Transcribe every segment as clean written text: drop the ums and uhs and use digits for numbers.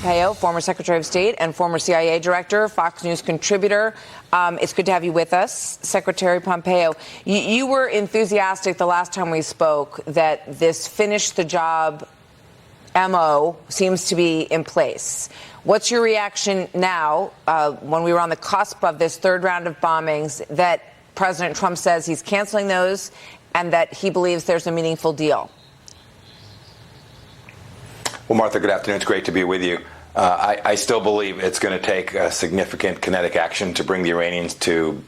Pompeo, former Secretary of State and former CIA director, Fox News contributor. It's good to have you with us, Secretary Pompeo. You were enthusiastic the last time we spoke that this finish the job MO seems to be in place. What's your reaction now, when we were on the cusp of this third round of bombings, that President Trump says he's canceling those and that he believes there's a meaningful deal? Well, Martha, good afternoon. It's great to be with you. I still believe it's going to take significant kinetic action to bring the Iranians to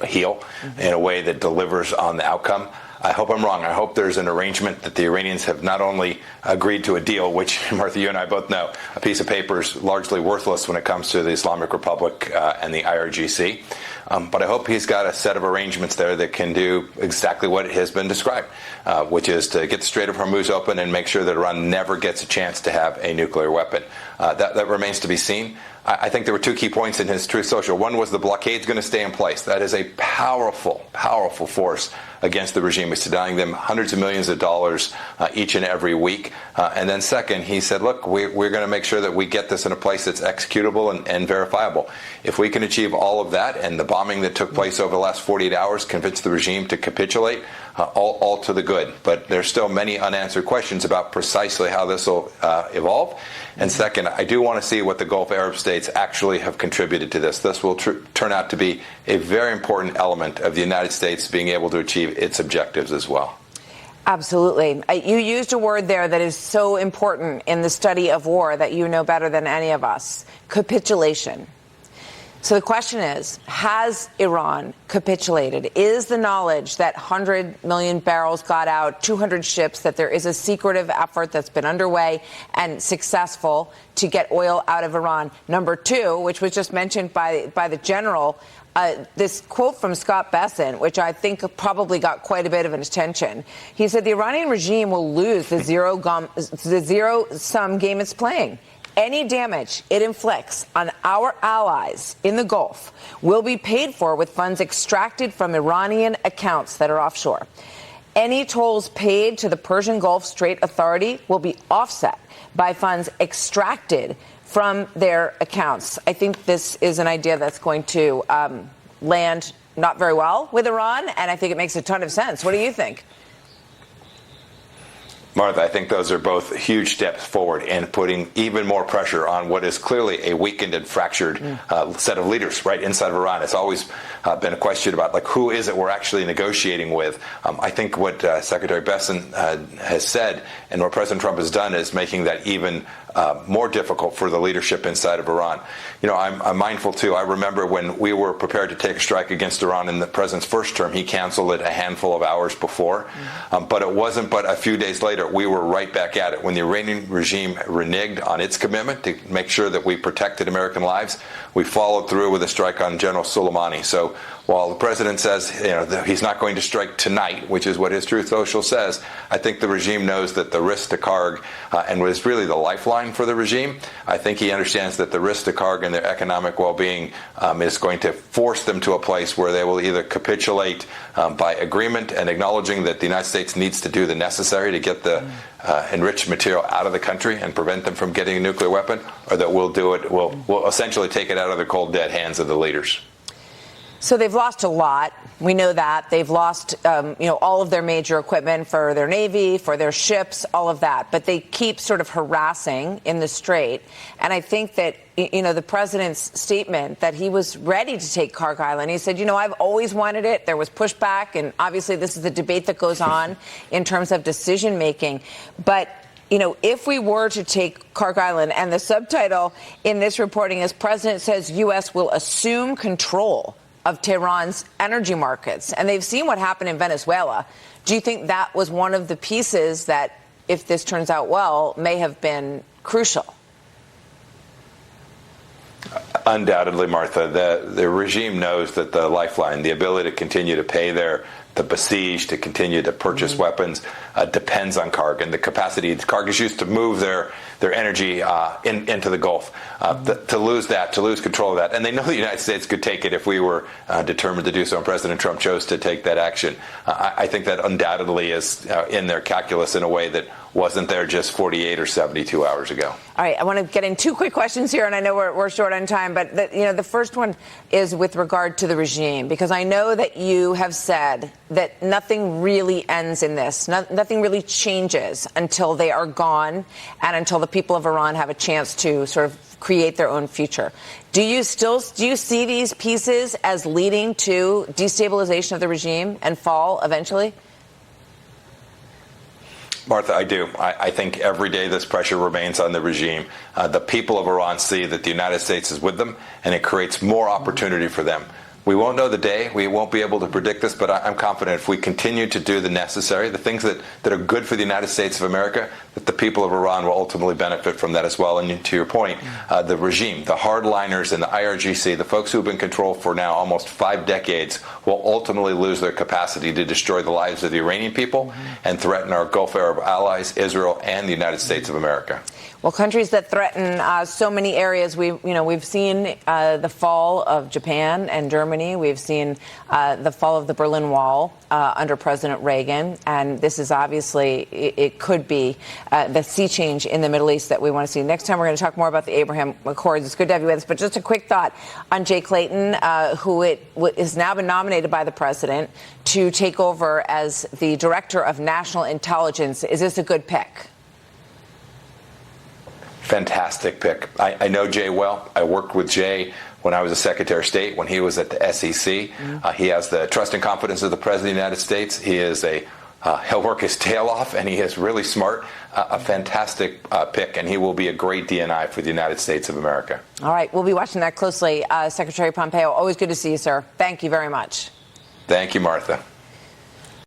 heel in a way that delivers on the outcome. I hope I'm wrong. I hope there's an arrangement that the Iranians have not only agreed to a deal, which, Martha, you and I both know, a piece of paper is largely worthless when it comes to the Islamic Republic and the IRGC. But I hope he's got a set of arrangements there that can do exactly what has been described, which is to get the Strait of Hormuz open and make sure that Iran never gets a chance to have a nuclear weapon. That remains to be seen. I think there were two key points in his Truth Social. One was the blockade's going to stay in place. That is a powerful, powerful force against the regime. It's denying them hundreds of millions of dollars each and every week. And then second, he said, look, we're going to make sure that we get this in a place that's executable and verifiable. If we can achieve all of that, and the bombing that took place over the last 48 hours convinced the regime to capitulate, all to the good. But there's still many unanswered questions about precisely how this will evolve. And second, I do want to see what the Gulf Arab states actually have contributed to this. This will turn out to be a very important element of the United States being able to achieve its objectives as well. Absolutely. You used a word there that is so important in the study of war that you know better than any of us: capitulation. So the question is, has Iran capitulated? Is the knowledge that 100 million barrels got out, 200 ships, that there is a secretive effort that's been underway and successful to get oil out of Iran? Number two, which was just mentioned by the general, this quote from Scott Bessent, which I think probably got quite a bit of attention. He said the Iranian regime will lose the zero-sum game it's playing. Any damage it inflicts on our allies in the Gulf will be paid for with funds extracted from Iranian accounts that are offshore. Any tolls paid to the Persian Gulf Strait Authority will be offset by funds extracted from their accounts. I think this is an idea that's going to land not very well with Iran, and I think it makes a ton of sense. What do you think? Martha, I think those are both huge steps forward in putting even more pressure on what is clearly a weakened and fractured set of leaders right inside of Iran. It's always been a question about, like, who is it we're actually negotiating with? I think what Secretary Bessent has said and what President Trump has done is making that even more difficult for the leadership inside of Iran. You know, I'm mindful, too. I remember when we were prepared to take a strike against Iran in the president's first term, he canceled it a handful of hours before. But it wasn't but a few days later we were right back at it. When the Iranian regime reneged on its commitment to make sure that we protected American lives, we followed through with a strike on General Soleimani. So while the president says, you know, that he's not going to strike tonight, which is what his Truth Social says, I think the regime knows that the risk to Karg, and what is really the lifeline for the regime, I think he understands that the risk to Karg and their economic well-being is going to force them to a place where they will either capitulate by agreement and acknowledging that the United States needs to do the necessary to get the enriched material out of the country and prevent them from getting a nuclear weapon, or that we'll essentially take it out of the cold, dead hands of the leaders. So they've lost a lot. We know that. They've lost, all of their major equipment for their Navy, for their ships, all of that. But they keep sort of harassing in the Strait. And I think that, the president's statement that he was ready to take Karg Island, he said, I've always wanted it. There was pushback. And obviously this is the debate that goes on in terms of decision making. But if we were to take Karg Island, and the subtitle in this reporting is President says U.S. will assume control of Tehran's energy markets, and they've seen what happened in Venezuela. Do you think that was one of the pieces that, if this turns out well, may have been crucial? Undoubtedly, Martha. The regime knows that the lifeline, the ability to continue to pay the besieged, to continue to purchase weapons, depends on Karg, and the capacity Karg is used to move their energy into the Gulf. To lose control of that, and they know the United States could take it if we were determined to do so, and President Trump chose to take that action. I think that undoubtedly is in their calculus in a way that wasn't there just 48 or 72 hours ago. All right, I want to get in two quick questions here, and I know we're short on time, but the first one is with regard to the regime, because I know that you have said that nothing really ends in this, nothing really changes until they are gone and until the people of Iran have a chance to sort of create their own future. Do you see these pieces as leading to destabilization of the regime and fall eventually? Martha, I do. I think every day this pressure remains on the regime. The people of Iran see that the United States is with them, and it creates more opportunity for them. We won't know the day. We won't be able to predict this, but I'm confident if we continue to do the necessary, the things that are good for the United States of America, that the people of Iran will ultimately benefit from that as well. And to your point, the regime, the hardliners in the IRGC, the folks who have been in control for now almost 5 decades, will ultimately lose their capacity to destroy the lives of the Iranian people and threaten our Gulf Arab allies, Israel, and the United States of America. Well, countries that threaten so many areas, we've seen the fall of Japan and Germany. We've seen the fall of the Berlin Wall under President Reagan, and this is obviously it could be the sea change in the Middle East that we want to see. Next time, we're going to talk more about the Abraham Accords. It's good to have you with us. But just a quick thought on Jay Clayton, who has now been nominated by the president to take over as the Director of National Intelligence. Is this a good pick? Fantastic pick. I know Jay well. I worked with Jay when I was a Secretary of State, when he was at the SEC. He has the trust and confidence of the President of the United States. He is he'll work his tail off, and he is really smart. A fantastic pick, and he will be a great DNI for the United States of America. All right, we'll be watching that closely. Secretary Pompeo, always good to see you, sir. Thank you very much. Thank you, Martha.